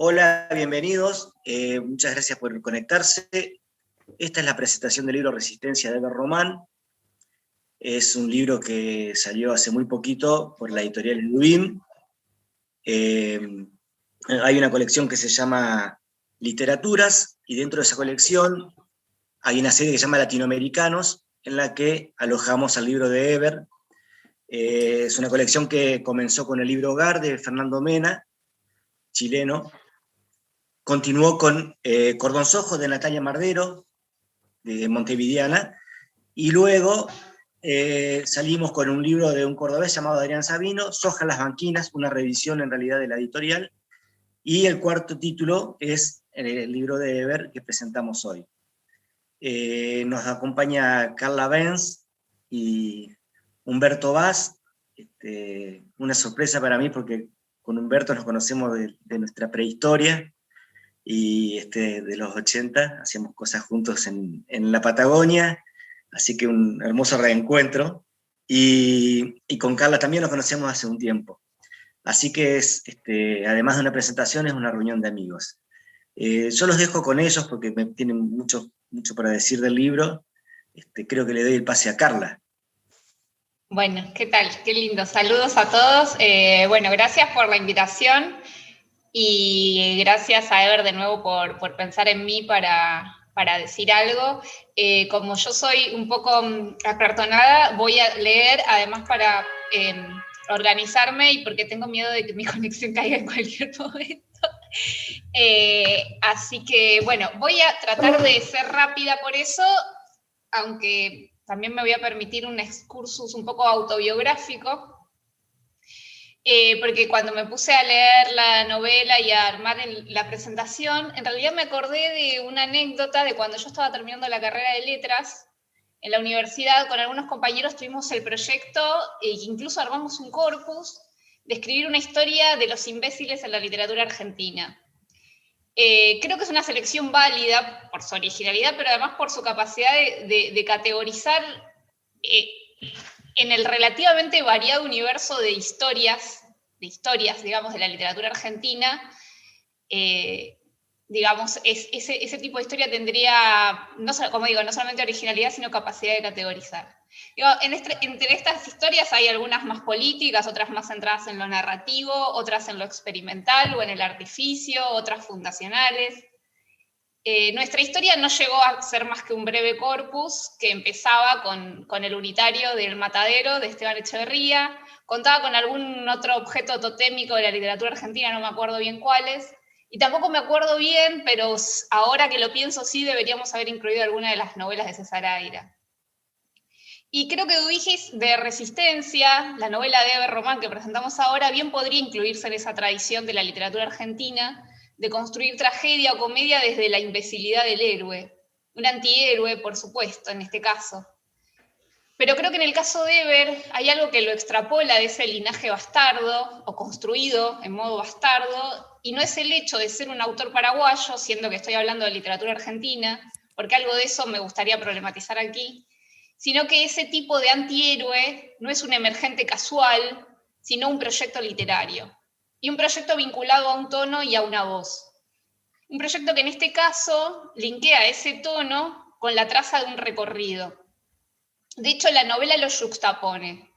Hola, bienvenidos. Muchas gracias por conectarse. Esta es la presentación del libro Resistencia de Eber Román. Es un libro que salió hace muy poquito por la editorial Ludin. Hay una colección que se llama Literaturas, y dentro de esa colección hay una serie que se llama Latinoamericanos, en la que alojamos al libro de Eber. Es una colección que comenzó con el libro Hogar de Fernando Mena, chileno. Continuó con Cordonzojo de Natalia Mardero, de Montevideana, y luego salimos con un libro de un cordobés llamado Adrián Sabino, Soja en las banquinas, una revisión en realidad de la editorial, y el cuarto título es el libro de Eber que presentamos hoy. Nos acompaña Carla Benz y Humberto Vaz. Una sorpresa para mí porque con Humberto nos conocemos de nuestra prehistoria, y de los 80, hacíamos cosas juntos en la Patagonia, así que un hermoso reencuentro, y con Carla también nos conocemos hace un tiempo, así que además de una presentación, es una reunión de amigos. Yo los dejo con ellos porque me tienen mucho para decir del libro. Creo que le doy el pase a Carla. Bueno, ¿qué tal? Qué lindo. Saludos a todos. Bueno, gracias por la invitación. Y gracias a Eber de nuevo por pensar en mí para decir algo. Como yo soy un poco acartonada, voy a leer, además para organizarme y porque tengo miedo de que mi conexión caiga en cualquier momento. Así que, bueno, voy a tratar de ser rápida por eso, aunque también me voy a permitir un excursus un poco autobiográfico. Porque cuando me puse a leer la novela y a armar la presentación, en realidad me acordé de una anécdota de cuando yo estaba terminando la carrera de letras en la universidad. Con algunos compañeros tuvimos el proyecto, e incluso armamos un corpus, de escribir una historia de los imbéciles en la literatura argentina. Creo que es una selección válida por su originalidad, pero además por su capacidad de categorizar en el relativamente variado universo de historias, digamos, de la literatura argentina. Digamos, ese tipo de historia tendría, como digo, no solamente originalidad, sino capacidad de categorizar. Digo, entre estas historias hay algunas más políticas, otras más centradas en lo narrativo, otras en lo experimental o en el artificio, otras fundacionales. Nuestra historia no llegó a ser más que un breve corpus que empezaba con el unitario del Matadero de Esteban Echeverría, contaba con algún otro objeto totémico de la literatura argentina, no me acuerdo bien cuáles, y tampoco me acuerdo bien, pero ahora que lo pienso sí deberíamos haber incluido alguna de las novelas de César Aira. Y creo que Eduigis de Resistencia, la novela de Eber Román que presentamos ahora, bien podría incluirse en esa tradición de la literatura argentina, de construir tragedia o comedia desde la imbecilidad del héroe. Un antihéroe, por supuesto, en este caso. Pero creo que en el caso de Eber hay algo que lo extrapola de ese linaje bastardo, o construido en modo bastardo, y no es el hecho de ser un autor paraguayo, siendo que estoy hablando de literatura argentina, porque algo de eso me gustaría problematizar aquí, sino que ese tipo de antihéroe no es un emergente casual, sino un proyecto literario. Y un proyecto vinculado a un tono y a una voz. Un proyecto que en este caso linkea ese tono con la traza de un recorrido. De hecho, la novela lo yuxtapone.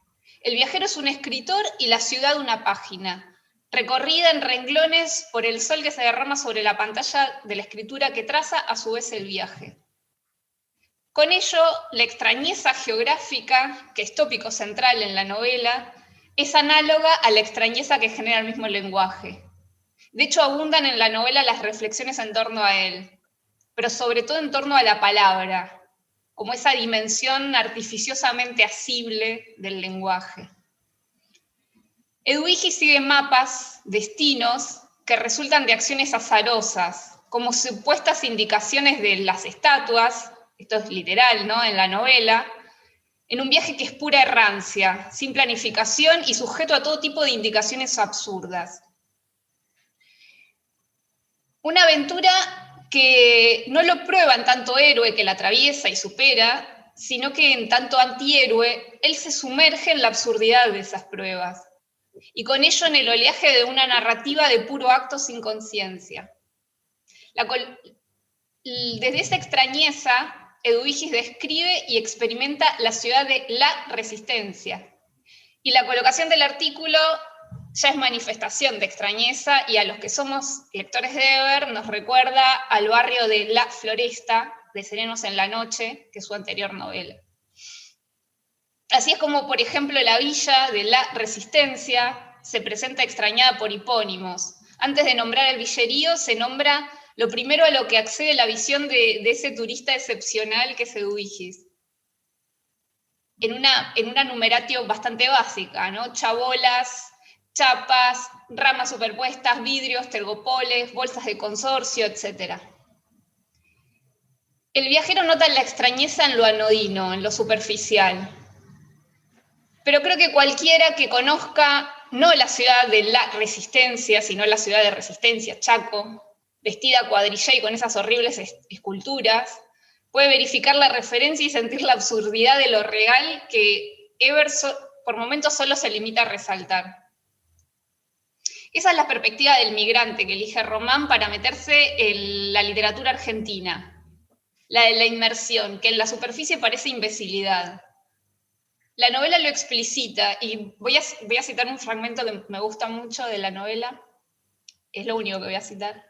El viajero es un escritor y la ciudad una página, recorrida en renglones por el sol que se derrama sobre la pantalla de la escritura que traza a su vez el viaje. Con ello, la extrañeza geográfica, que es tópico central en la novela, es análoga a la extrañeza que genera el mismo lenguaje. De hecho, abundan en la novela las reflexiones en torno a él, pero sobre todo en torno a la palabra, como esa dimensión artificiosamente asible del lenguaje. Eduigis sigue mapas, destinos, que resultan de acciones azarosas, como supuestas indicaciones de las estatuas, esto es literal, ¿no?, en la novela, en un viaje que es pura errancia, sin planificación y sujeto a todo tipo de indicaciones absurdas. Una aventura que no lo prueba en tanto héroe que la atraviesa y supera, sino que en tanto antihéroe, él se sumerge en la absurdidad de esas pruebas. y con ello en el oleaje de una narrativa de puro acto sin conciencia. Desde esa extrañeza, Eduvigis describe y experimenta la ciudad de la resistencia. Y la colocación del artículo ya es manifestación de extrañeza, y a los que somos lectores de Eber nos recuerda al barrio de La Floresta, de Serenos en la Noche, que es su anterior novela. Así es como, por ejemplo, la villa de La Resistencia se presenta extrañada por hipónimos. Antes de nombrar el villerío, se nombra lo primero a lo que accede la visión de ese turista excepcional que es Eduvigis. En una numeratio bastante básica, ¿no? Chabolas, chapas, ramas superpuestas, vidrios, tergopoles, bolsas de consorcio, etc. El viajero nota la extrañeza en lo anodino, en lo superficial. Pero creo que cualquiera que conozca no la ciudad de La Resistencia, sino la ciudad de Resistencia, Chaco, vestida a cuadrilla y con esas horribles esculturas, puede verificar la referencia y sentir la absurdidad de lo real que Eber por momentos solo se limita a resaltar. Esa es la perspectiva del migrante que elige Román para meterse en la literatura argentina, la de la inmersión, que en la superficie parece imbecilidad. La novela lo explicita, y voy a citar un fragmento que me gusta mucho de la novela, es lo único que voy a citar.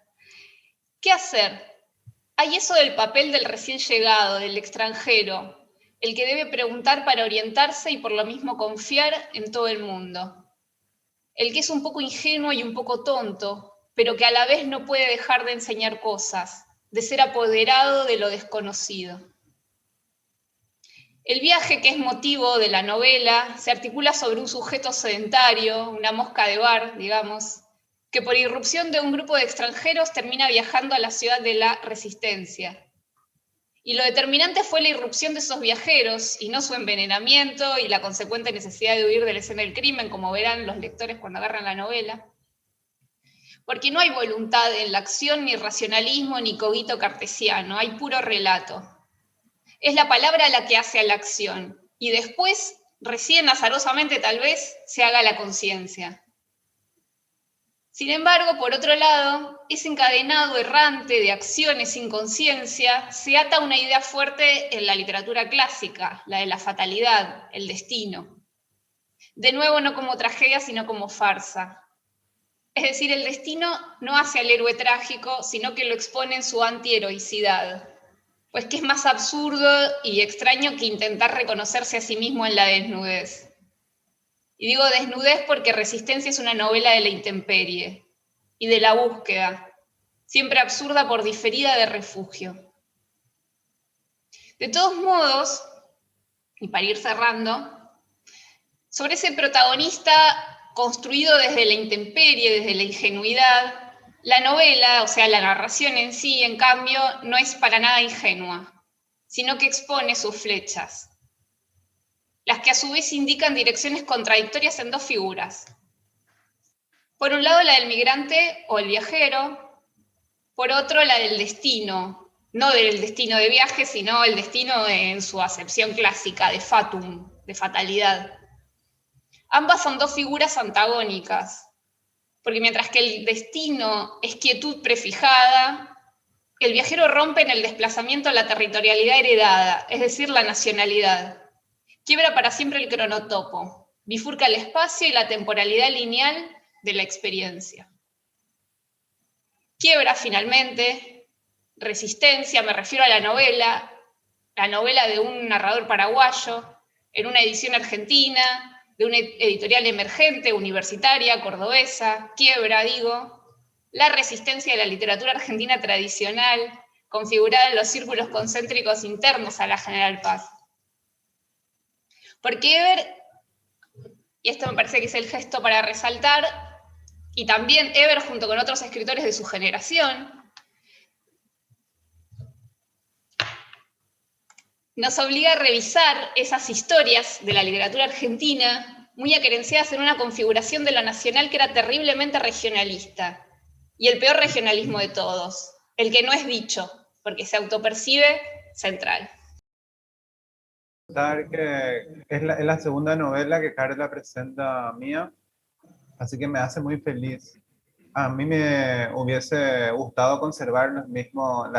¿Qué hacer? Hay eso del papel del recién llegado, del extranjero, el que debe preguntar para orientarse y por lo mismo confiar en todo el mundo. El que es un poco ingenuo y un poco tonto, pero que a la vez no puede dejar de enseñar cosas, de ser apoderado de lo desconocido. El viaje, que es motivo de la novela, se articula sobre un sujeto sedentario, una mosca de bar, digamos, que por irrupción de un grupo de extranjeros termina viajando a la ciudad de La Resistencia. Y lo determinante fue la irrupción de esos viajeros, y no su envenenamiento y la consecuente necesidad de huir de la escena del crimen, como verán los lectores cuando agarran la novela. Porque no hay voluntad en la acción, ni racionalismo, ni cogito cartesiano, hay puro relato. Es la palabra la que hace a la acción, y después, recién azarosamente tal vez, se haga la conciencia. Sin embargo, por otro lado, ese encadenado errante de acciones sin conciencia se ata a una idea fuerte en la literatura clásica, la de la fatalidad, el destino. De nuevo, no como tragedia, sino como farsa. Es decir, el destino no hace al héroe trágico, sino que lo expone en su antiheroicidad, pues que es más absurdo y extraño que intentar reconocerse a sí mismo en la desnudez. Y digo desnudez porque Resistencia es una novela de la intemperie y de la búsqueda, siempre absurda por diferida de refugio. De todos modos, y para ir cerrando, sobre ese protagonista construido desde la intemperie, desde la ingenuidad, la novela, o sea, la narración en sí, en cambio, no es para nada ingenua, sino que expone sus flechas, las que a su vez indican direcciones contradictorias en dos figuras. Por un lado, la del migrante o el viajero, por otro, la del destino, no del destino de viaje, sino el destino en su acepción clásica de fatum, de fatalidad. Ambas son dos figuras antagónicas, porque mientras que el destino es quietud prefijada, el viajero rompe en el desplazamiento la territorialidad heredada, es decir, la nacionalidad. Quiebra para siempre el cronotopo, bifurca el espacio y la temporalidad lineal de la experiencia. Quiebra finalmente, Resistencia, me refiero a la novela de un narrador paraguayo, en una edición argentina, de una editorial emergente, universitaria, cordobesa. Quiebra, digo, la resistencia de la literatura argentina tradicional, configurada en los círculos concéntricos internos a la General Paz. Porque Eber, y esto me parece que es el gesto para resaltar, y también Eber junto con otros escritores de su generación, nos obliga a revisar esas historias de la literatura argentina muy acerenciadas en una configuración de lo nacional que era terriblemente regionalista, y el peor regionalismo de todos, el que no es dicho, porque se autopercibe central. Que es la segunda novela que Carla presenta mía. Así que me hace muy feliz. A mí me hubiese gustado conservar las mismas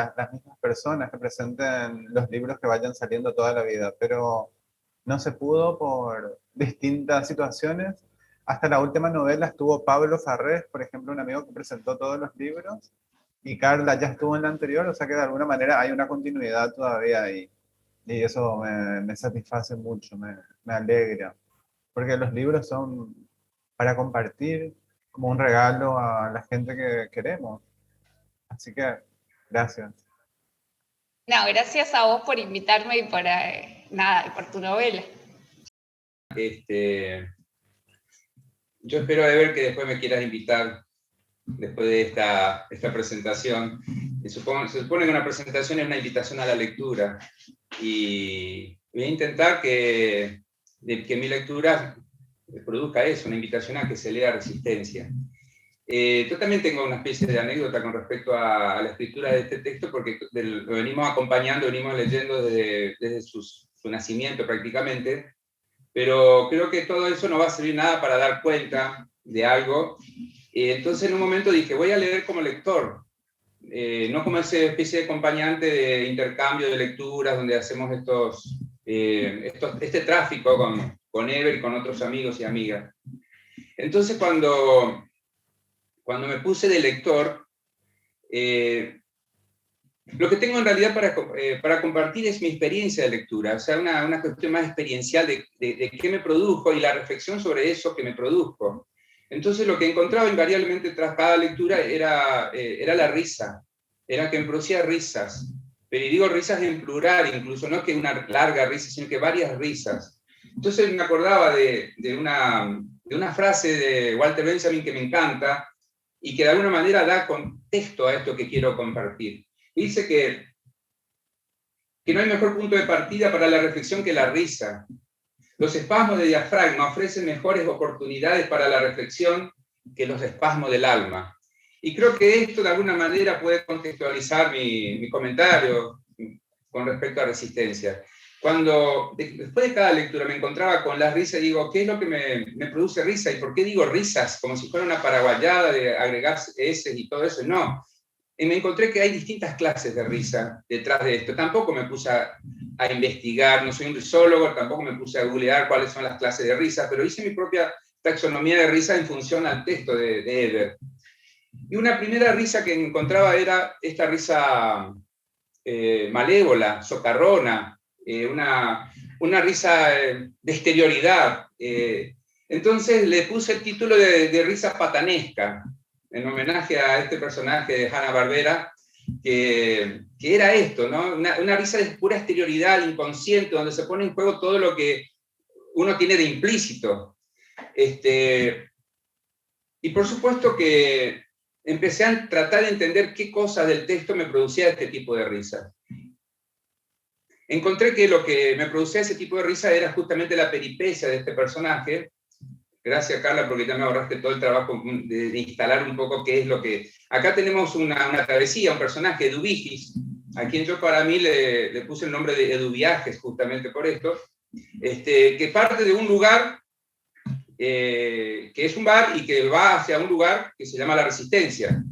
personas que presenten los libros que vayan saliendo toda la vida, pero no se pudo por distintas situaciones. Hasta la última novela estuvo Pablo Farrés, por ejemplo, un amigo que presentó todos los libros, y Carla ya estuvo en la anterior, o sea que de alguna manera hay una continuidad todavía ahí. Y eso me satisface mucho, me alegra, porque los libros son para compartir como un regalo a la gente que queremos. Así que, gracias. No, gracias a vos por invitarme y por, nada, y por tu novela. Yo espero, Ever, que después me quieras invitar después de esta presentación. Se supone que una presentación es una invitación a la lectura, y voy a intentar que mi lectura produzca eso, una invitación a que se lea Resistencia. Yo también tengo una especie de anécdota con respecto a la escritura de este texto, porque lo venimos acompañando, venimos leyendo desde su nacimiento prácticamente, pero creo que todo eso no va a servir nada para dar cuenta de algo. Entonces en un momento dije, voy a leer como lector, no como esa especie de acompañante de intercambio de lecturas, donde hacemos este tráfico con Ever y con otros amigos y amigas. Entonces cuando me puse de lector, lo que tengo en realidad para compartir es mi experiencia de lectura, o sea, una cuestión más experiencial de qué me produjo y la reflexión sobre eso que me produjo. Entonces lo que encontraba invariablemente tras cada lectura era la risa, era que me producía risas, pero digo risas en plural incluso, no que una larga risa, sino que varias risas. Entonces me acordaba de una frase de Walter Benjamin que me encanta y que de alguna manera da contexto a esto que quiero compartir. Dice que no hay mejor punto de partida para la reflexión que la risa. Los espasmos de diafragma ofrecen mejores oportunidades para la reflexión que los espasmos del alma. Y creo que esto de alguna manera puede contextualizar mi comentario con respecto a Resistencia. Cuando después de cada lectura me encontraba con las risas, digo, ¿qué es lo que me produce risa? ¿Y por qué digo risas? Como si fuera una paraguayada de agregar S y todo eso. No. Y me encontré que hay distintas clases de risa detrás de esto. Tampoco me puse a investigar, no soy un risólogo, tampoco me puse a googlear cuáles son las clases de risa, pero hice mi propia taxonomía de risa en función al texto de Eber. Y una primera risa que encontraba era esta risa malévola, socarrona, una risa de exterioridad. Entonces le puse el título de risa patanesca, en homenaje a este personaje de Hanna-Barbera, que era esto, ¿no? Una risa de pura exterioridad, inconsciente, donde se pone en juego todo lo que uno tiene de implícito. Y por supuesto que empecé a tratar de entender qué cosas del texto me producía este tipo de risa. Encontré que lo que me producía ese tipo de risa era justamente la peripecia de este personaje. Gracias, Carla, porque ya me ahorraste todo el trabajo de instalar un poco qué es lo que... Acá tenemos una travesía, un personaje, Edu Vigis, a quien yo para mí le puse el nombre de Edu Viajes, justamente por esto, que parte de un lugar, que es un bar, y que va hacia un lugar que se llama La Resistencia.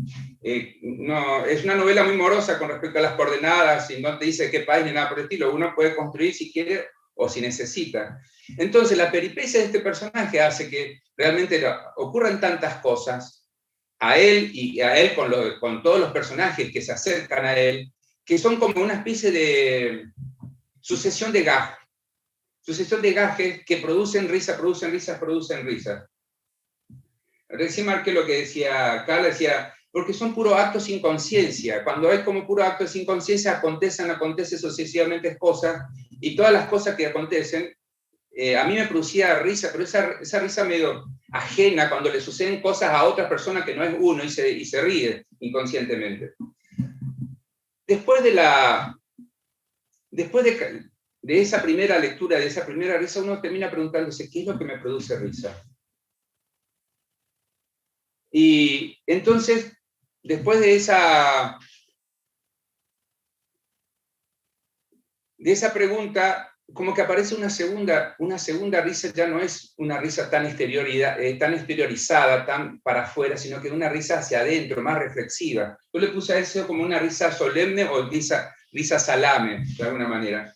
No, es una novela muy morosa con respecto a las coordenadas, y no te dice qué país ni nada por el estilo. Uno puede construir si quiere o si necesita. Entonces la peripecia de este personaje hace que realmente ocurran tantas cosas a él y a él con todos los personajes que se acercan a él, que son como una especie de sucesión de gajes que producen risa, producen risa, producen risa. Recién marqué lo que decía Carla, decía, porque son puros actos sin conciencia. Cuando es como puro acto sin conciencia, acontecen sucesivamente cosas, y todas las cosas que acontecen, a mí me producía risa, pero esa risa medio ajena cuando le suceden cosas a otras personas que no es uno, y se ríe inconscientemente. Después de esa primera lectura, de esa primera risa, uno termina preguntándose, ¿qué es lo que me produce risa? Y entonces, después de esa pregunta, como que aparece una segunda risa, ya no es una risa tan exteriorizada, tan para afuera, sino que una risa hacia adentro, más reflexiva. Yo le puse a eso como una risa solemne o risa salame, de alguna manera,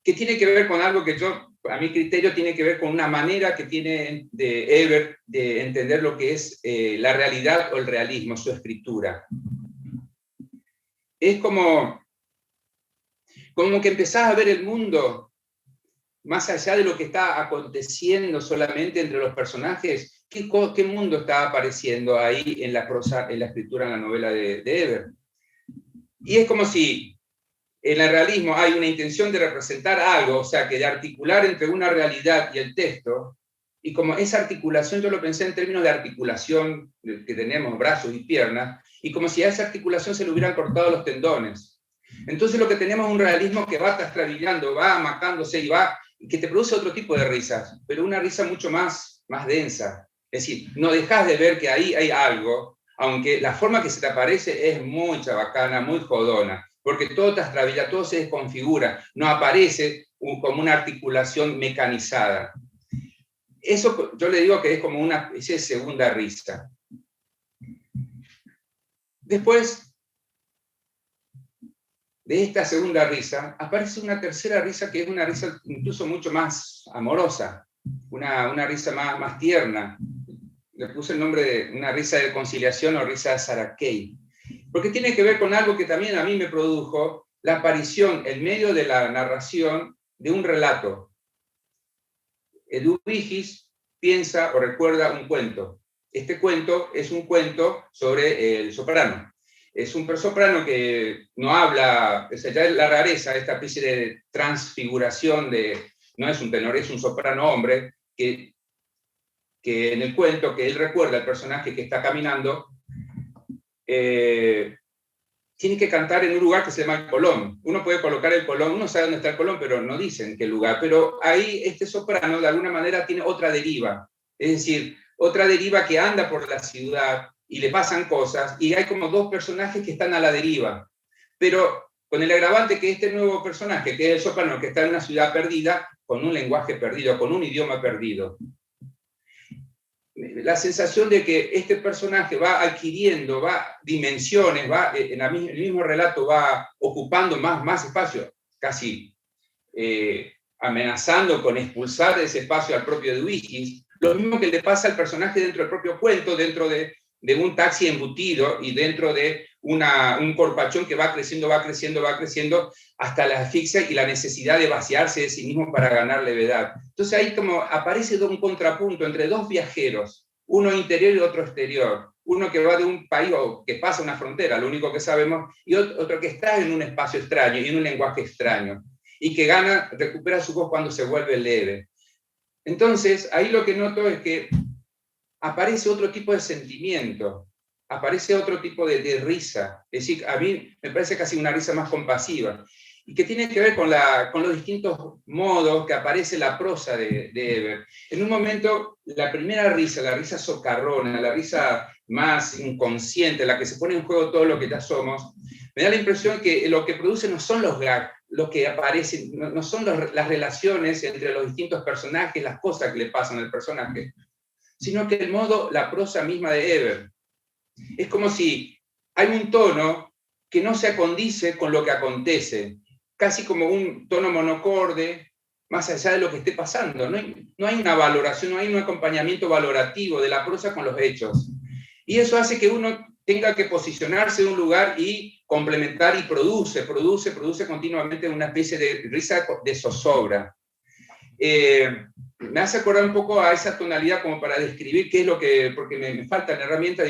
que tiene que ver con algo que a mi criterio, tiene que ver con una manera que tiene de Ebert de entender lo que es la realidad o el realismo, su escritura. Es como que empezás a ver el mundo más allá de lo que está aconteciendo solamente entre los personajes. ¿Qué mundo está apareciendo ahí en la prosa, en la escritura, en la novela de Ebert? Y es como si en el realismo hay una intención de representar algo, o sea, que de articular entre una realidad y el texto, y como esa articulación, yo lo pensé en términos de articulación que tenemos, brazos y piernas, y como si a esa articulación se le hubieran cortado los tendones. Entonces lo que tenemos es un realismo que va trastabillando, va amacándose y que te produce otro tipo de risas, pero una risa mucho más densa. Es decir, no dejas de ver que ahí hay algo, aunque la forma que se te aparece es muy chabacana, muy jodona, porque todo trastabilla, todo se desconfigura, no aparece como una articulación mecanizada. Eso yo le digo que es como una especie de segunda risa. Después de esta segunda risa, aparece una tercera risa, que es una risa incluso mucho más amorosa, una risa más tierna. Le puse el nombre de una risa de conciliación o risa de Sarakei, porque tiene que ver con algo que también a mí me produjo, la aparición en medio de la narración de un relato. Eduvigis piensa o recuerda un cuento. Este cuento es un cuento sobre el soprano. Es un soprano que no habla, o sea, ya es la rareza, esta especie de transfiguración no es un tenor, es un soprano hombre, que en el cuento que él recuerda, el personaje que está caminando, tiene que cantar en un lugar que se llama el Colón. Uno puede colocar el Colón, uno sabe dónde está el Colón, pero no dicen qué lugar. Pero ahí este soprano de alguna manera tiene otra deriva. Es decir, otra deriva que anda por la ciudad y le pasan cosas, y hay como dos personajes que están a la deriva. Pero con el agravante que este nuevo personaje, que es el soprano, que está en una ciudad perdida, con un lenguaje perdido, con un idioma perdido. La sensación de que este personaje va adquiriendo, dimensiones, en el mismo relato va ocupando más espacio, casi amenazando con expulsar de ese espacio al propio Eduvigis. Lo mismo que le pasa al personaje dentro del propio cuento, dentro de un taxi embutido y dentro de un corpachón que va creciendo hasta la asfixia y la necesidad de vaciarse de sí mismo para ganar levedad. Entonces ahí como aparece un contrapunto entre dos viajeros, uno interior y otro exterior, uno que va de un país o que pasa una frontera, lo único que sabemos, y otro que está en un espacio extraño y en un lenguaje extraño, y que recupera su voz cuando se vuelve leve. Entonces ahí lo que noto es que aparece otro tipo de sentimiento, aparece otro tipo de risa. Es decir, a mí me parece casi una risa más compasiva, y que tiene que ver con los distintos modos que aparece la prosa de Ebert. En un momento, la primera risa, la risa socarrona, la risa más inconsciente, la que se pone en juego todo lo que ya somos, me da la impresión que lo que produce no son los gags, lo que aparecen, no son las relaciones entre los distintos personajes, las cosas que le pasan al personaje, sino que la prosa misma de Ebert. Es como si hay un tono que no se acondice con lo que acontece, casi como un tono monocorde, más allá de lo que esté pasando. No hay una valoración, no hay un acompañamiento valorativo de la prosa con los hechos. Y eso hace que uno tenga que posicionarse en un lugar y complementar, y produce continuamente una especie de risa de zozobra. Me hace acordar un poco a esa tonalidad como para describir qué es lo que, porque me falta la herramienta,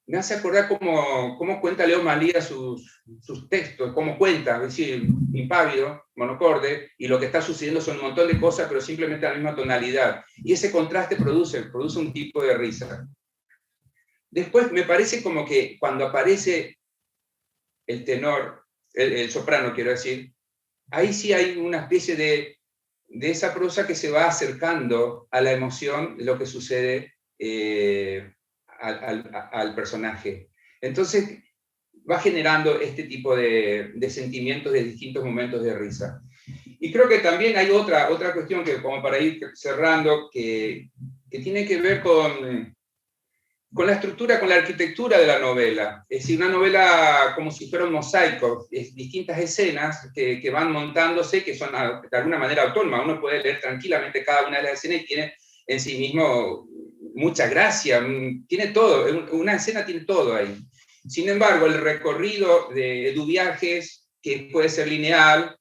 me hace acordar cómo cuenta Leo Malía sus textos, cómo cuenta, es decir, impávido, monocorde, y lo que está sucediendo son un montón de cosas, pero simplemente la misma tonalidad. Y ese contraste produce un tipo de risa. Después me parece como que cuando aparece el tenor, el soprano quiero decir, ahí sí hay una especie de esa prosa que se va acercando a la emoción de lo que sucede al personaje. Entonces va generando este tipo de sentimientos de distintos momentos de risa. Y creo que también hay otra cuestión que, como para ir cerrando, que tiene que ver con la estructura, con la arquitectura de la novela. Es decir, una novela como si fuera un mosaico, es distintas escenas que van montándose, que son de alguna manera autónomas. Uno puede leer tranquilamente cada una de las escenas y tiene en sí mismo mucha gracia, tiene todo, una escena tiene todo ahí. Sin embargo, el recorrido de Viajes, que puede ser lineal,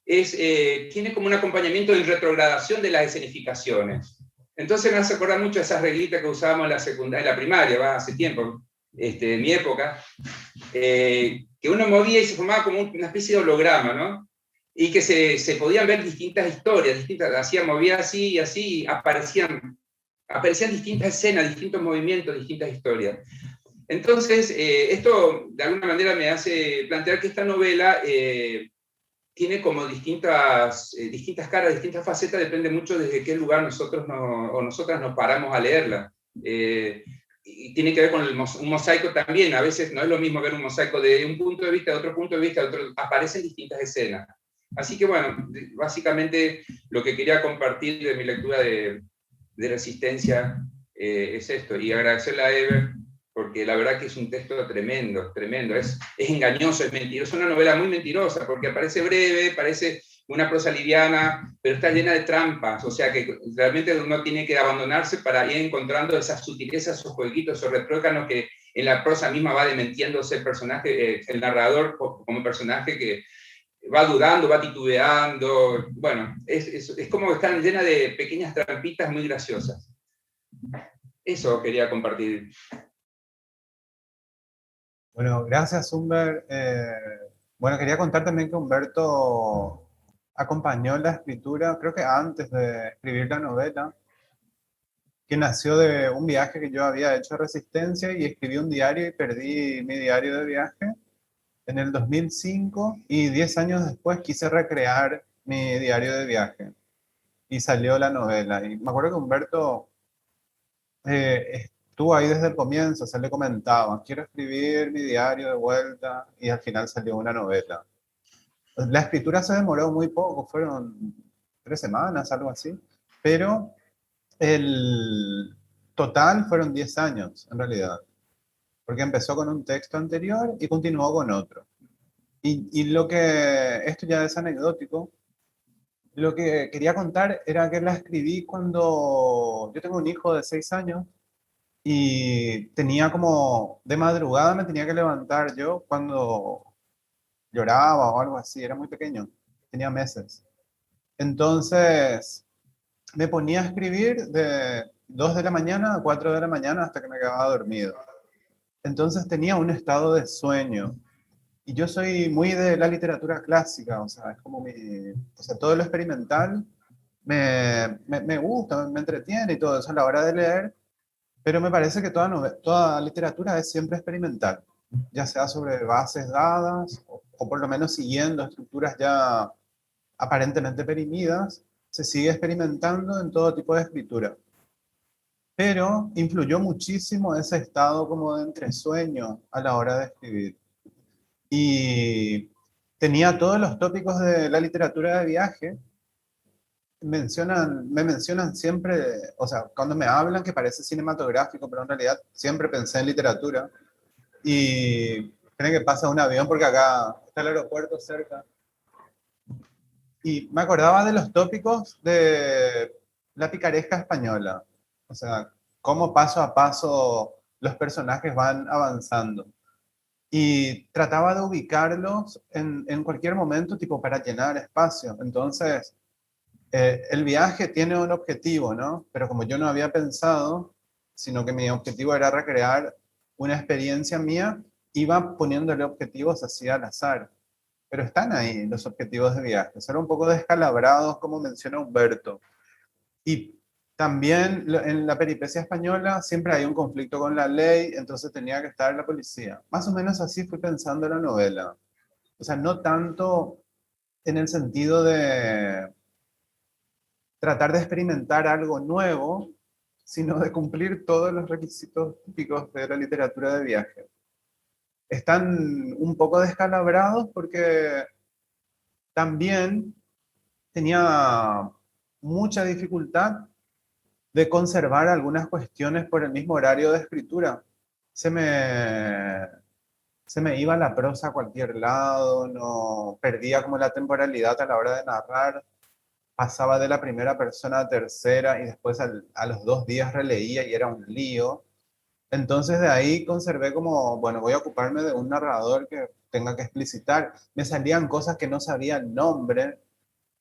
tiene como un acompañamiento en retrogradación de las escenificaciones. Entonces me hace acordar mucho de esas reglitas que usábamos en la secundaria, en la primaria, hace tiempo, en mi época, que uno movía y se formaba como una especie de holograma, ¿no? Y que se podían ver distintas historias, movía así y así, y aparecían distintas escenas, distintos movimientos, distintas historias. Entonces, esto de alguna manera me hace plantear que esta novela tiene como distintas caras, distintas facetas, depende mucho desde qué lugar nosotros o nosotras nos paramos a leerla. Y tiene que ver con un mosaico también, a veces no es lo mismo ver un mosaico de un punto de vista, de otro punto de vista, aparecen distintas escenas. Así que bueno, básicamente lo que quería compartir de mi lectura de Resistencia es esto, y agradecerle a Eber, porque la verdad que es un texto tremendo, tremendo, es engañoso, es mentiroso, es una novela muy mentirosa, porque parece breve, parece una prosa liviana, pero está llena de trampas, o sea que realmente uno tiene que abandonarse para ir encontrando esas sutilezas, esos jueguitos, esos retrócanos que en la prosa misma va dementiéndose el personaje, el narrador como personaje que va dudando, va titubeando, bueno, es como que están llenas de pequeñas trampitas muy graciosas. Eso quería compartir. Bueno, gracias, Humber. Bueno, quería contar también que Humberto acompañó la escritura, creo que antes de escribir la novela, que nació de un viaje que yo había hecho a Resistencia y escribí un diario y perdí mi diario de viaje en el 2005 y 10 años después quise recrear mi diario de viaje y salió la novela. Y me acuerdo que Humberto estuvo ahí desde el comienzo, se le comentaba, quiero escribir mi diario de vuelta y al final salió una novela. La escritura se demoró muy poco, fueron 3 semanas, algo así, pero el total fueron 10 años en realidad, porque empezó con un texto anterior y continuó con otro. Y lo que, esto ya es anecdótico, lo que quería contar era que la escribí cuando yo tengo un hijo de 6 años y tenía como, de madrugada me tenía que levantar yo cuando lloraba o algo así, era muy pequeño, tenía meses. Entonces me ponía a escribir de 2 de la mañana a 4 de la mañana hasta que me quedaba dormido. Entonces tenía un estado de sueño. Y yo soy muy de la literatura clásica, o sea, es como o sea, todo lo experimental me gusta, me entretiene y todo eso a la hora de leer, pero me parece que toda literatura es siempre experimental, ya sea sobre bases dadas o por lo menos siguiendo estructuras ya aparentemente perimidas, se sigue experimentando en todo tipo de escritura. Pero influyó muchísimo ese estado como de entresueño a la hora de escribir. Y tenía todos los tópicos de la literatura de viaje. Me mencionan siempre, o sea, cuando me hablan que parece cinematográfico, pero en realidad siempre pensé en literatura. Y creen que pasa un avión porque acá está el aeropuerto cerca. Y me acordaba de los tópicos de la picaresca española. O sea, cómo paso a paso los personajes van avanzando. Y trataba de ubicarlos en cualquier momento, tipo para llenar espacio. Entonces, el viaje tiene un objetivo, ¿no? Pero como yo no había pensado, sino que mi objetivo era recrear una experiencia mía, iba poniéndole objetivos así al azar. Pero están ahí los objetivos de viaje. Ser un poco descalabrados, como menciona Humberto. Y también en la peripecia española siempre hay un conflicto con la ley, entonces tenía que estar la policía. Más o menos así fui pensando la novela. O sea, no tanto en el sentido de tratar de experimentar algo nuevo, sino de cumplir todos los requisitos típicos de la literatura de viaje. Están un poco descalabrados porque también tenía mucha dificultad de conservar algunas cuestiones por el mismo horario de escritura. Se me, se me iba la prosa a cualquier lado, no perdía como la temporalidad a la hora de narrar, pasaba de la primera persona a tercera y después a los 2 días releía y era un lío. Entonces de ahí conservé como, bueno, voy a ocuparme de un narrador que tenga que explicitar. Me salían cosas que no sabía el nombre,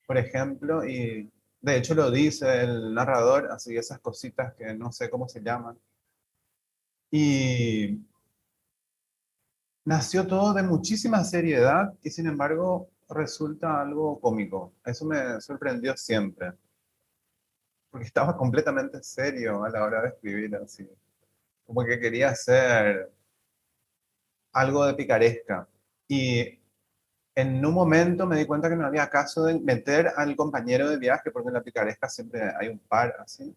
por ejemplo, y de hecho lo dice el narrador, así esas cositas que no sé cómo se llaman. Y nació todo de muchísima seriedad y sin embargo resulta algo cómico. Eso me sorprendió siempre, porque estaba completamente serio a la hora de escribir así. Como que quería hacer algo de picaresca. Y en un momento me di cuenta que no había caso de meter al compañero de viaje, porque en la picaresca siempre hay un par así.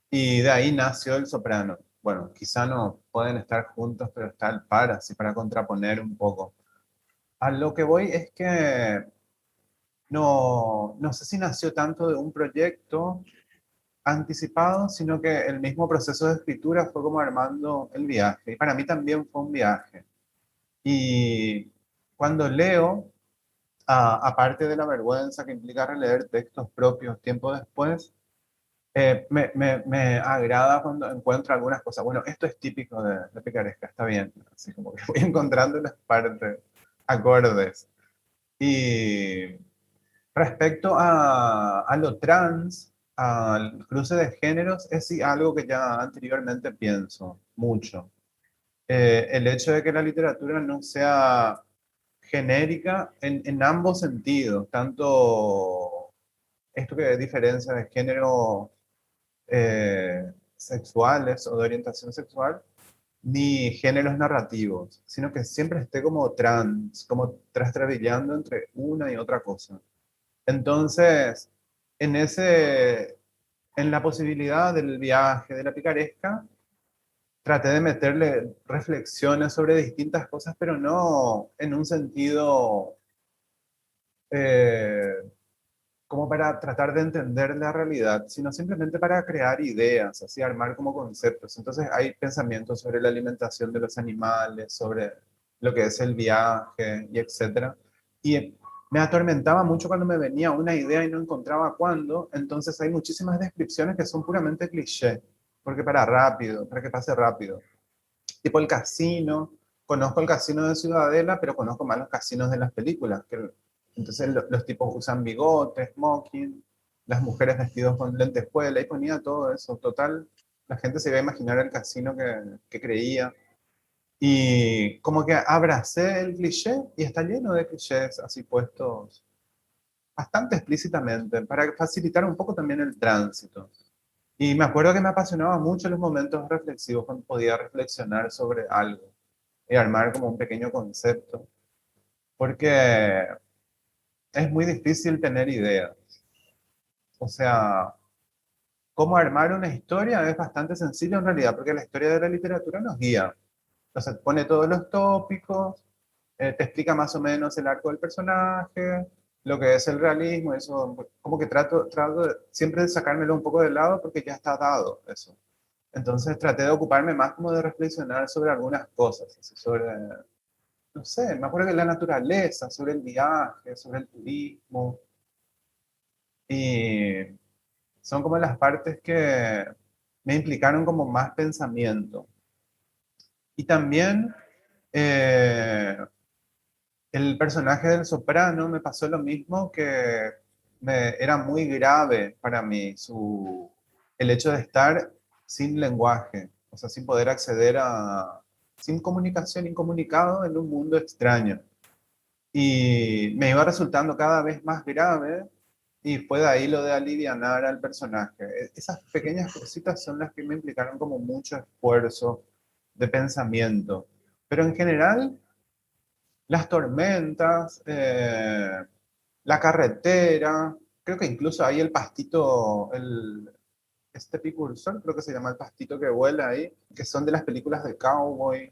Y de ahí nació El Soprano. Bueno, quizá no pueden estar juntos, pero está el par así para contraponer un poco. A lo que voy es que no sé si nació tanto de un proyecto anticipado, sino que el mismo proceso de escritura fue como armando el viaje. Y para mí también fue un viaje. Y cuando leo, aparte de la vergüenza que implica releer textos propios tiempo después, me agrada cuando encuentro algunas cosas. Bueno, esto es típico de picaresca, está bien. Así como que voy encontrando las partes, acordes. Y respecto a lo trans, al cruce de géneros, es sí algo que ya anteriormente pienso mucho. El hecho de que la literatura no sea genérica en ambos sentidos, tanto esto que diferencia de género sexuales o de orientación sexual, ni géneros narrativos, sino que siempre esté como como trastrabillando entre una y otra cosa. Entonces, en en la posibilidad del viaje, de la picaresca, traté de meterle reflexiones sobre distintas cosas, pero no en un sentido eh, como para tratar de entender la realidad, sino simplemente para crear ideas, así armar como conceptos. Entonces hay pensamientos sobre la alimentación de los animales, sobre lo que es el viaje y etcétera. Y me atormentaba mucho cuando me venía una idea y no encontraba cuándo, entonces hay muchísimas descripciones que son puramente cliché, porque para rápido, para que pase rápido. Tipo el casino, conozco el casino de Ciudadela, pero conozco más los casinos de las películas, que entonces los tipos usan bigotes, smoking, las mujeres vestidos con lentejuela, y ponía todo eso. Total, la gente se iba a imaginar el casino que creía. Y como que abracé el cliché y está lleno de clichés así puestos bastante explícitamente para facilitar un poco también el tránsito. Y me acuerdo que me apasionaba mucho los momentos reflexivos cuando podía reflexionar sobre algo y armar como un pequeño concepto, porque es muy difícil tener ideas. O sea, cómo armar una historia es bastante sencillo en realidad, porque la historia de la literatura nos guía. Entonces pone todos los tópicos, te explica más o menos el arco del personaje, lo que es el realismo, eso, como que siempre de sacármelo un poco de lado porque ya está dado eso. Entonces traté de ocuparme más como de reflexionar sobre algunas cosas, así sobre, no sé, me acuerdo que la naturaleza, sobre el viaje, sobre el turismo, y son como las partes que me implicaron como más pensamiento. Y también eh, el personaje del soprano me pasó lo mismo, que era muy grave para mí el hecho de estar sin lenguaje, o sea, sin poder acceder sin comunicación, incomunicado en un mundo extraño. Y me iba resultando cada vez más grave y fue de ahí lo de alivianar al personaje. Esas pequeñas cositas son las que me implicaron como mucho esfuerzo de pensamiento. Pero en general las tormentas, la carretera, creo que incluso ahí el pastito, este picursor, creo que se llama el pastito que vuela ahí, que son de las películas de cowboy.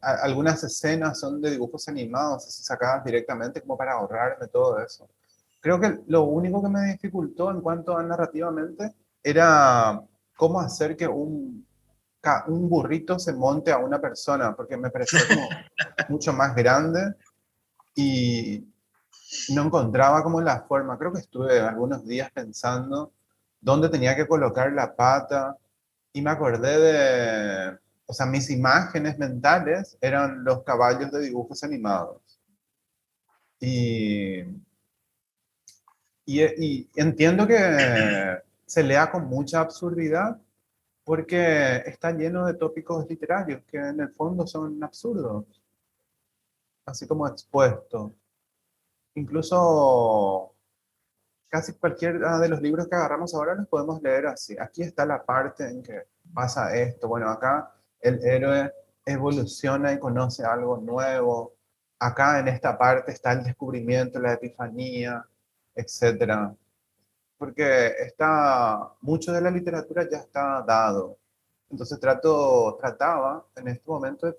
Algunas escenas son de dibujos animados, así sacadas directamente como para ahorrarme todo eso. creo que lo único que me dificultó en cuanto a narrativamente era cómo hacer que un burrito se monte a una persona, porque me parecía como mucho más grande y no encontraba como la forma. Creo que estuve algunos días pensando dónde tenía que colocar la pata y me acordé o sea, mis imágenes mentales eran los caballos de dibujos animados. Y, y entiendo que se lea con mucha absurdidad porque está lleno de tópicos literarios que en el fondo son absurdos, así como expuestos. Incluso casi cualquiera de los libros que agarramos ahora los podemos leer así. Aquí está la parte en que pasa esto. Bueno, acá el héroe evoluciona y conoce algo nuevo. Acá en esta parte está el descubrimiento, la epifanía, etcétera. Porque mucho de la literatura ya está dado. Entonces trataba en este momento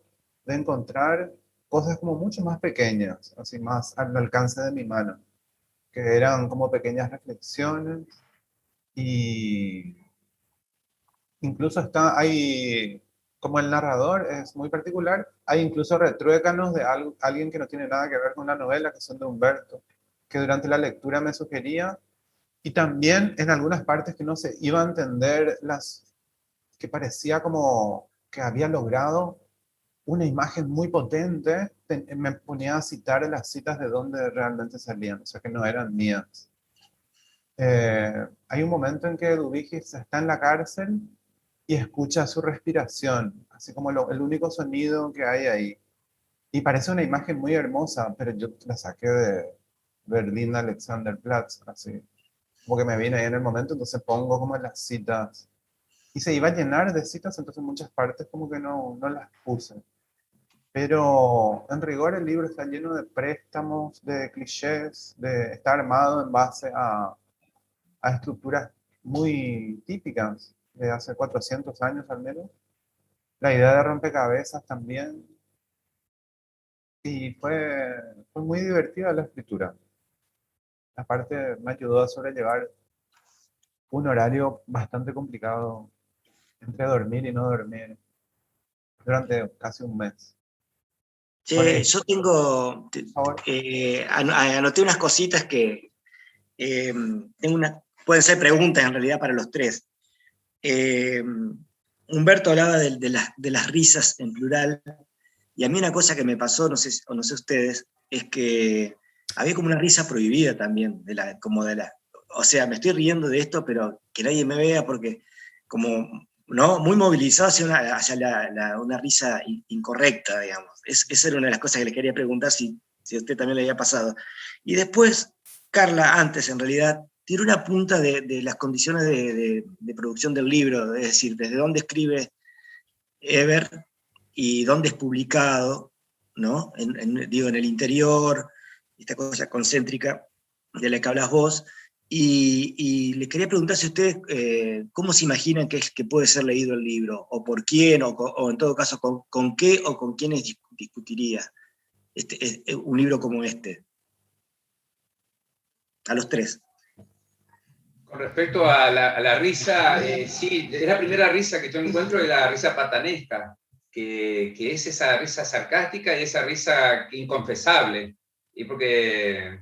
de encontrar cosas como mucho más pequeñas, así más al alcance de mi mano, que eran como pequeñas reflexiones y incluso hay, como el narrador es muy particular, hay incluso retruécanos de alguien que no tiene nada que ver con la novela, que son de Humberto, que durante la lectura me sugería, y también en algunas partes que no se iba a entender que parecía como que había logrado una imagen muy potente, me ponía a citar las citas de donde realmente salían, o sea que no eran mías. Hay un momento en que Dubigis está en la cárcel y escucha su respiración, así como el único sonido que hay ahí. Y parece una imagen muy hermosa, pero yo la saqué de Berlín Alexanderplatz, así. Como que me vine ahí en el momento, entonces pongo como las citas. Y se iba a llenar de citas, entonces muchas partes como que no las puse. Pero en rigor el libro está lleno de préstamos, de clichés, está armado en base a estructuras muy típicas de hace 400 años al menos. La idea de rompecabezas también. Y fue muy divertida la escritura. Aparte me ayudó a sobrellevar un horario bastante complicado entre dormir y no dormir durante casi un mes. Bueno, Che, yo tengo, por favor. anoté unas cositas que pueden ser preguntas en realidad para los tres. Humberto hablaba de las risas en plural, y a mí una cosa que me pasó, no sé ustedes, es que había como una risa prohibida también, o sea, me estoy riendo de esto, pero que nadie me vea porque como, ¿no? Muy movilizado hacia una risa incorrecta, digamos. Esa era una de las cosas que le quería preguntar si a usted también le había pasado. Y después, Carla, antes en realidad, tiró una punta de las condiciones de producción del libro, es decir, desde dónde escribe Eber y dónde es publicado, ¿no? Digo, en el interior, esta cosa concéntrica de la que hablas vos. Y les quería preguntar si ustedes, ¿cómo se imaginan que puede ser leído el libro? ¿O por quién? ¿O en todo caso, con qué o con quiénes discutiría un libro como este? A los tres. Con respecto a la risa, sí, es la primera risa que yo encuentro, es la risa patanesca, que es esa risa sarcástica y esa risa inconfesable, y porque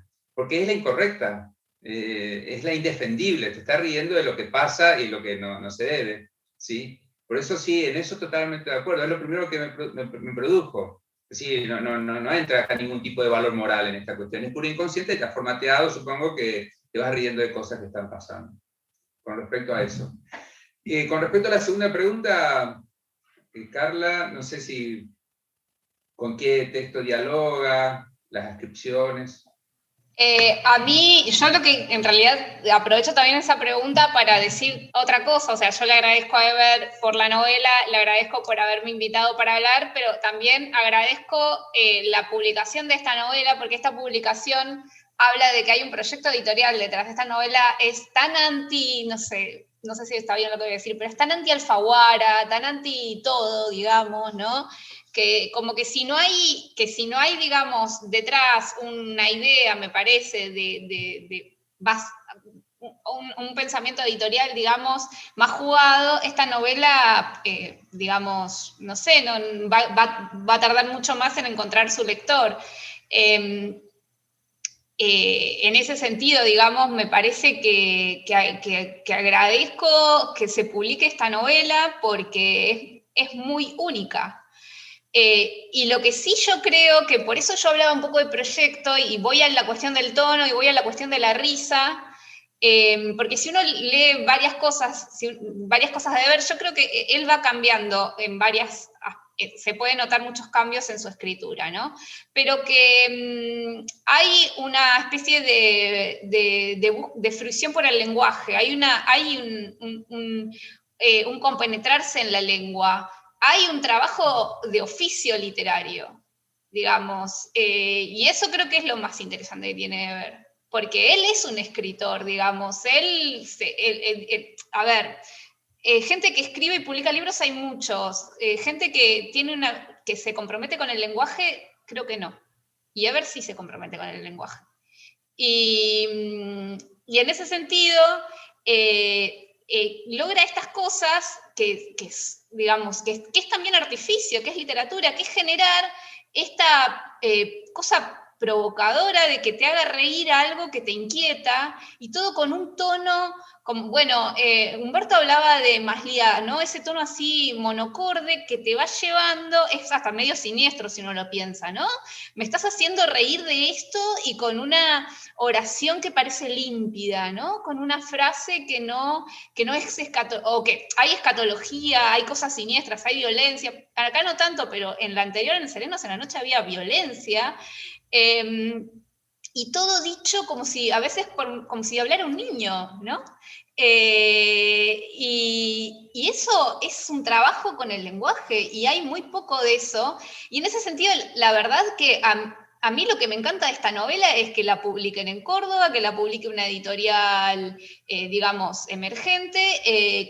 es la incorrecta, es la indefendible, te está riendo de lo que pasa y lo que no se debe, ¿sí? Por eso sí, en eso totalmente de acuerdo, es lo primero que me produjo. Sí, no entra acá ningún tipo de valor moral en esta cuestión, es puro inconsciente, está formateado, supongo que te vas riendo de cosas que están pasando. Con respecto a eso. Con respecto a la segunda pregunta, Carla, no sé si con qué texto dialoga, las descripciones. A mí, yo lo que en realidad aprovecho también esa pregunta para decir otra cosa, o sea, yo le agradezco a Eber por la novela, le agradezco por haberme invitado para hablar, pero también agradezco la publicación de esta novela, porque esta publicación habla de que hay un proyecto editorial detrás de esta novela, es tan anti, no sé si está bien lo que voy a decir, pero es tan anti Alfaguara, tan anti todo, digamos, ¿no? Que como que si no hay, digamos, detrás una idea, me parece, de un pensamiento editorial, digamos, más jugado, esta novela, digamos, no sé, va a tardar mucho más en encontrar su lector. En ese sentido, digamos, me parece que agradezco que se publique esta novela porque es muy única. Y lo que sí yo creo que, por eso yo hablaba un poco de proyecto y voy a la cuestión del tono y voy a la cuestión de la risa, porque si uno lee varias cosas de Eber, yo creo que él va cambiando en se pueden notar muchos cambios en su escritura, ¿no? Pero que hay una especie de fruición por el lenguaje, hay un compenetrarse en la lengua, hay un trabajo de oficio literario, digamos, y eso creo que es lo más interesante que tiene Eber, porque él es un escritor, digamos, a ver, gente que escribe y publica libros hay muchos, gente que que se compromete con el lenguaje, creo que no, y Eber sí se compromete con el lenguaje. Y en ese sentido, logra estas cosas digamos, que es también artificio, que es literatura, que es generar esta cosa provocadora de que te haga reír algo que te inquieta, y todo con un tono, bueno, Humberto hablaba de Maslía, ¿no? Ese tono así monocorde que te va llevando, es hasta medio siniestro si uno lo piensa, ¿no? Me estás haciendo reír de esto y con una oración que parece límpida, ¿no? Con una frase que no es o que hay escatología, hay cosas siniestras, hay violencia. Acá no tanto, pero en la anterior, en Serenos en la Noche, había violencia. Y todo dicho como si, a veces, como si hablara un niño, ¿no? Y eso es un trabajo con el lenguaje, y hay muy poco de eso. Y en ese sentido, la verdad que a mí lo que me encanta de esta novela es que la publiquen en Córdoba, que la publique una editorial, digamos, emergente,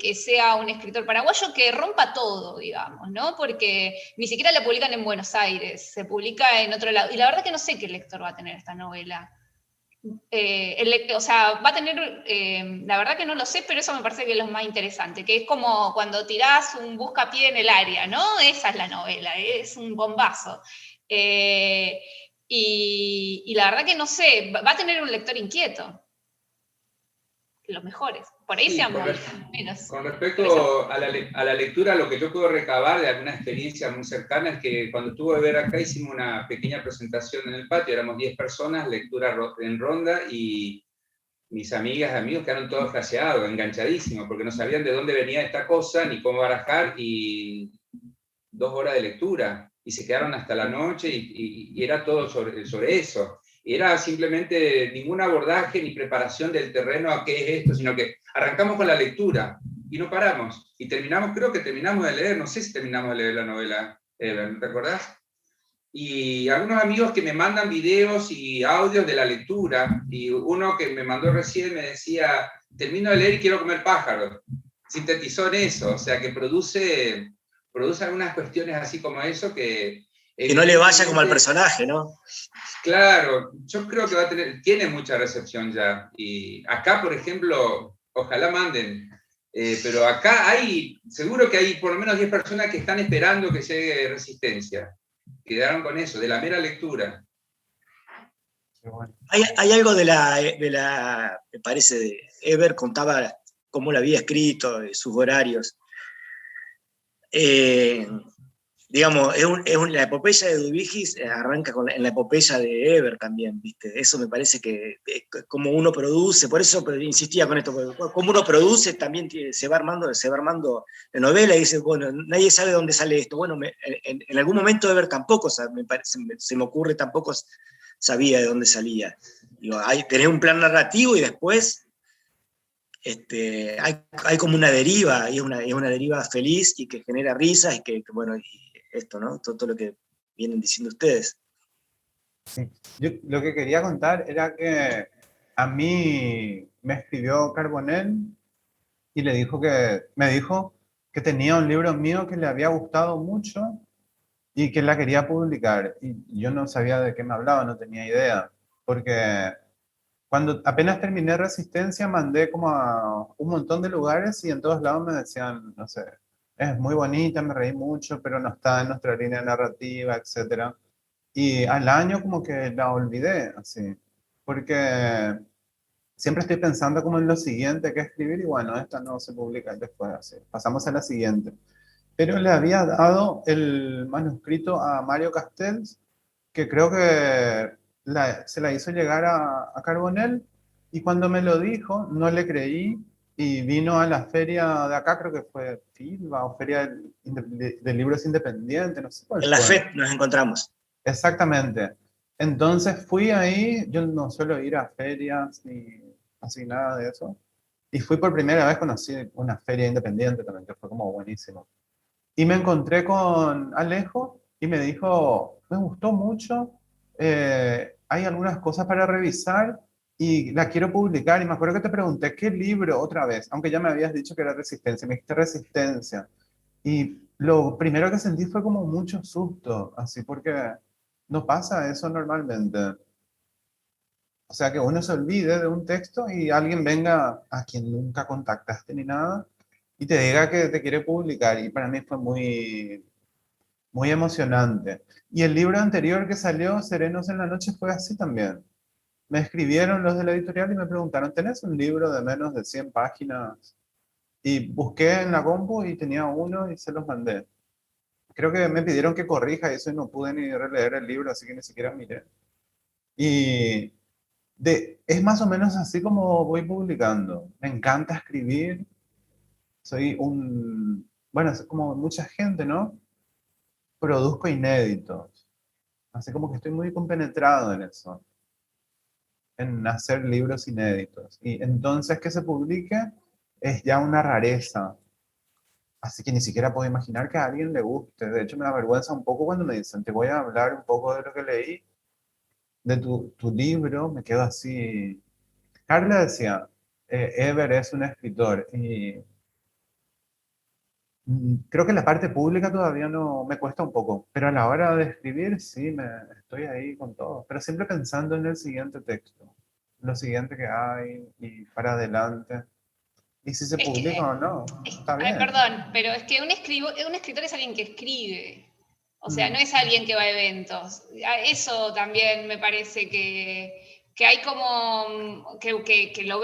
que sea un escritor paraguayo que rompa todo, digamos, ¿no? Porque ni siquiera la publican en Buenos Aires, se publica en otro lado. Y la verdad que no sé qué lector va a tener esta novela. O sea, va a tener, la verdad que no lo sé, pero eso me parece que es lo más interesante, que es como cuando tirás un buscapié en el área, ¿no? Esa es la novela, es un bombazo. Y la verdad que no sé, va a tener un lector inquieto. Los mejores. Por ahí Sí, sean menos. con respecto a la lectura, lo que yo puedo recabar de alguna experiencia muy cercana es que cuando estuve a ver acá hicimos una pequeña presentación en el patio, éramos 10 personas, lectura en ronda, y mis amigas y amigos quedaron todos flasheados, enganchadísimos, porque no sabían de dónde venía esta cosa, ni cómo barajar, y 2 horas de lectura, y se quedaron hasta la noche, y era todo sobre eso. Era simplemente ningún abordaje ni preparación del terreno a qué es esto, sino que arrancamos con la lectura y no paramos. Y creo que terminamos de leer, no sé si terminamos de leer la novela, Eber, ¿te acordás? Y algunos amigos que me mandan videos y audios de la lectura, y uno que me mandó recién me decía, termino de leer y quiero comer pájaros. Sintetizó en eso, o sea que produce algunas cuestiones así como eso que no le vaya como al personaje, ¿no? Claro, yo creo que tiene mucha recepción ya. Y acá, por ejemplo, ojalá manden, pero acá seguro que hay por lo menos 10 personas que están esperando que llegue Resistencia. Quedaron con eso, de la mera lectura. Hay algo me parece, de Eber contaba cómo lo había escrito, sus horarios. Digamos, la epopeya de Dubigis arranca en la epopeya de Eber también, ¿viste? Eso me parece que como uno produce, por eso insistía con esto, como uno produce también se va armando la novela y dice, bueno, nadie sabe dónde sale esto. Bueno, en algún momento Eber tampoco, se me ocurre, tampoco sabía de dónde salía. Digo, tenés un plan narrativo y después hay como una deriva, y es una deriva feliz y que genera risas y que bueno, esto, ¿no? Todo lo que vienen diciendo ustedes. Sí. Yo lo que quería contar era que a mí me escribió Carbonell y me dijo que tenía un libro mío que le había gustado mucho y que la quería publicar. Y yo no sabía de qué me hablaba, no tenía idea, porque Cuando apenas terminé Resistencia, mandé como a un montón de lugares y en todos lados me decían, no sé, es muy bonita, me reí mucho, pero no está en nuestra línea narrativa, etc. Y al año como que la olvidé, así, porque siempre estoy pensando como en lo siguiente que escribir y bueno, esta no se publica después, así, pasamos a la siguiente. Pero le había dado el manuscrito a Mario Castells, que creo que se la hizo llegar a Carbonell, y cuando me lo dijo, no le creí, y vino a la feria de acá, creo que fue FILBA o Feria de Libros Independientes, no sé cuál En la fue. FED nos encontramos. Exactamente. Entonces fui ahí, yo no suelo ir a ferias ni así nada de eso, y fui por primera vez, conocí una feria independiente también, que fue como buenísimo. Y me encontré con Alejo y me dijo, me gustó mucho, hay algunas cosas para revisar y la quiero publicar. Y me acuerdo que te pregunté, ¿qué libro otra vez? Aunque ya me habías dicho que era Resistencia, me dijiste Resistencia. Y lo primero que sentí fue como mucho susto, así porque no pasa eso normalmente. O sea, que uno se olvide de un texto y alguien venga a quien nunca contactaste ni nada y te diga que te quiere publicar. Y para mí fue muy, muy emocionante. Y el libro anterior que salió, Serenos en la Noche, fue así también. Me escribieron los de la editorial y me preguntaron, ¿tenés un libro de menos de 100 páginas? Y busqué en la compu y tenía uno y se los mandé. Creo que me pidieron que corrija eso y no pude ni releer el libro, así que ni siquiera miré. Y es más o menos así como voy publicando. Me encanta escribir. Soy bueno, es como mucha gente, ¿no? Produzco inéditos. Así como que estoy muy compenetrado en eso, en hacer libros inéditos. Y entonces que se publique es ya una rareza. Así que ni siquiera puedo imaginar que a alguien le guste. De hecho, me da vergüenza un poco cuando me dicen, te voy a hablar un poco de lo que leí, de tu libro. Me quedo así. Carla decía, Eber es un escritor y creo que la parte pública todavía no me cuesta un poco, pero a la hora de escribir sí, estoy ahí con todo, pero siempre pensando en el siguiente texto, lo siguiente que hay y para adelante. Y si se Es que, publica o no, está ay, bien. perdón, pero es que un escritor es alguien que escribe. O sea, no Mm. es alguien que va a eventos. Eso también me parece que hay como que lo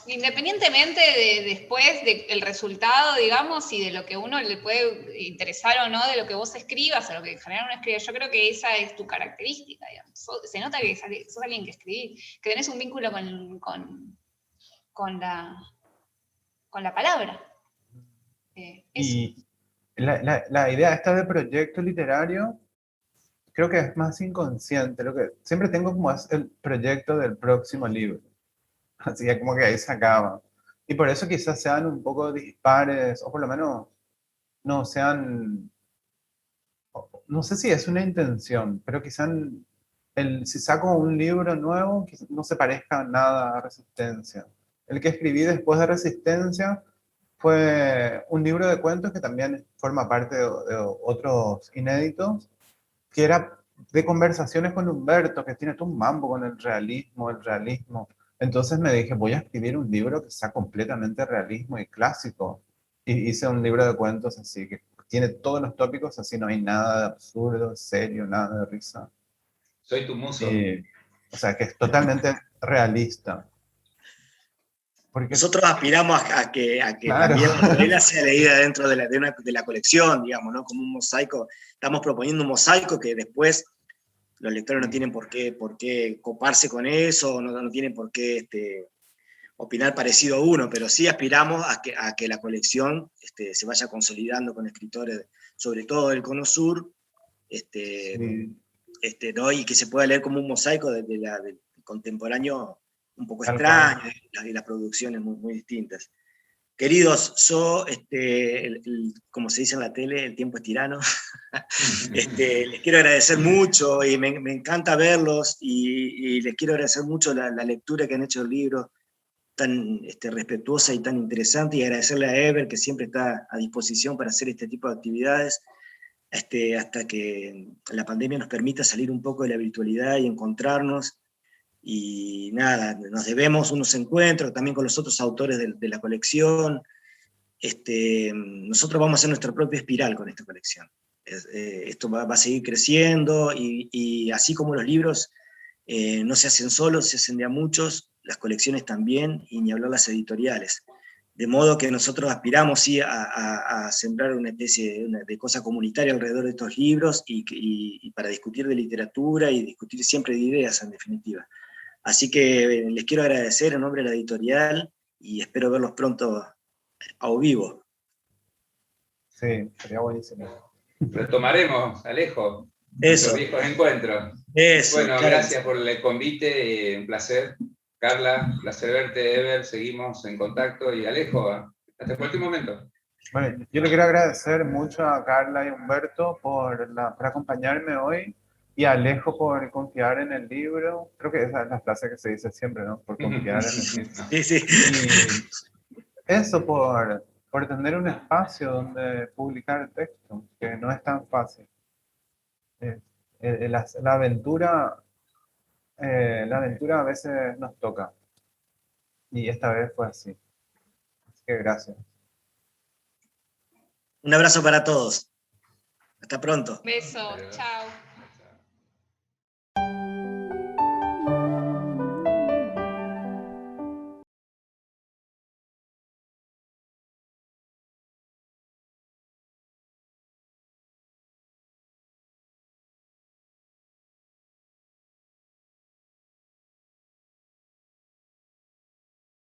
independientemente de después del resultado, digamos, y de lo que uno le puede interesar o no, de lo que vos escribas o lo que en general uno escribe, yo creo que esa es tu característica, digamos. Se nota que sos alguien que escribís, que tenés un vínculo con la palabra. Eso. Y la idea esta de proyecto literario, creo que es más inconsciente. Lo que siempre tengo como es el proyecto del próximo libro. Así que como que ahí se acaba. Y por eso quizás sean un poco dispares, o por lo menos no sean, no sé si es una intención, pero quizás si saco un libro nuevo, quizás no se parezca nada a Resistencia. El que escribí después de Resistencia fue un libro de cuentos que también forma parte de otros inéditos, que era de conversaciones con Humberto, que tiene todo un mambo con el realismo, el realismo. Entonces me dije, voy a escribir un libro que sea completamente realismo y clásico. Y hice un libro de cuentos así, que tiene todos los tópicos, así no hay nada de absurdo, serio, nada de risa. Soy tu muso. O sea, que es totalmente realista. Porque, Nosotros aspiramos a que claro. también la novela sea leída dentro de la colección, digamos, ¿no? Como un mosaico. Estamos proponiendo un mosaico que después los lectores no tienen por qué coparse con eso, no tienen por qué opinar parecido a uno, pero sí aspiramos a que la colección se vaya consolidando con escritores, sobre todo del Cono Sur, Sí, ¿no? Y que se pueda leer como un mosaico del contemporáneo un poco tal cual. extraño, y las producciones muy, muy distintas. Queridos, yo, como se dice en la tele, el tiempo es tirano. Les quiero agradecer mucho y me encanta verlos y les quiero agradecer mucho la lectura que han hecho del libro, tan respetuosa y tan interesante, y agradecerle a Eber, que siempre está a disposición para hacer este tipo de actividades, hasta que la pandemia nos permita salir un poco de la virtualidad y encontrarnos y nada, nos debemos unos encuentros también con los otros autores de la colección. Nosotros vamos a hacer nuestra propia espiral con esta colección. Esto va a seguir creciendo, y así como los libros no se hacen solos, se hacen de a muchos, las colecciones también, y ni hablar las editoriales. De modo que nosotros aspiramos sí, a sembrar una especie de cosa comunitaria alrededor de estos libros, y para discutir de literatura y discutir siempre de ideas, en definitiva. Así que les quiero agradecer en nombre de la editorial, y espero verlos pronto a vivo. Sí, sería buenísimo. Retomaremos, Alejo, Eso. nuestros viejos encuentros. Eso, Bueno, claro. gracias por el convite, un placer. Carla, placer verte, Ever, seguimos en contacto, y Alejo, hasta cualquier momento. Bueno, yo le quiero agradecer mucho a Carla y Humberto por acompañarme hoy, y a Alejo por confiar en el libro. Creo que esa es la frase que se dice siempre, ¿no? Por confiar en el libro. Sí, sí. Y eso, por tener un espacio donde publicar texto, que no es tan fácil. La aventura a veces nos toca, y esta vez fue así. Así que gracias. Un abrazo para todos. Hasta pronto. Beso, chao.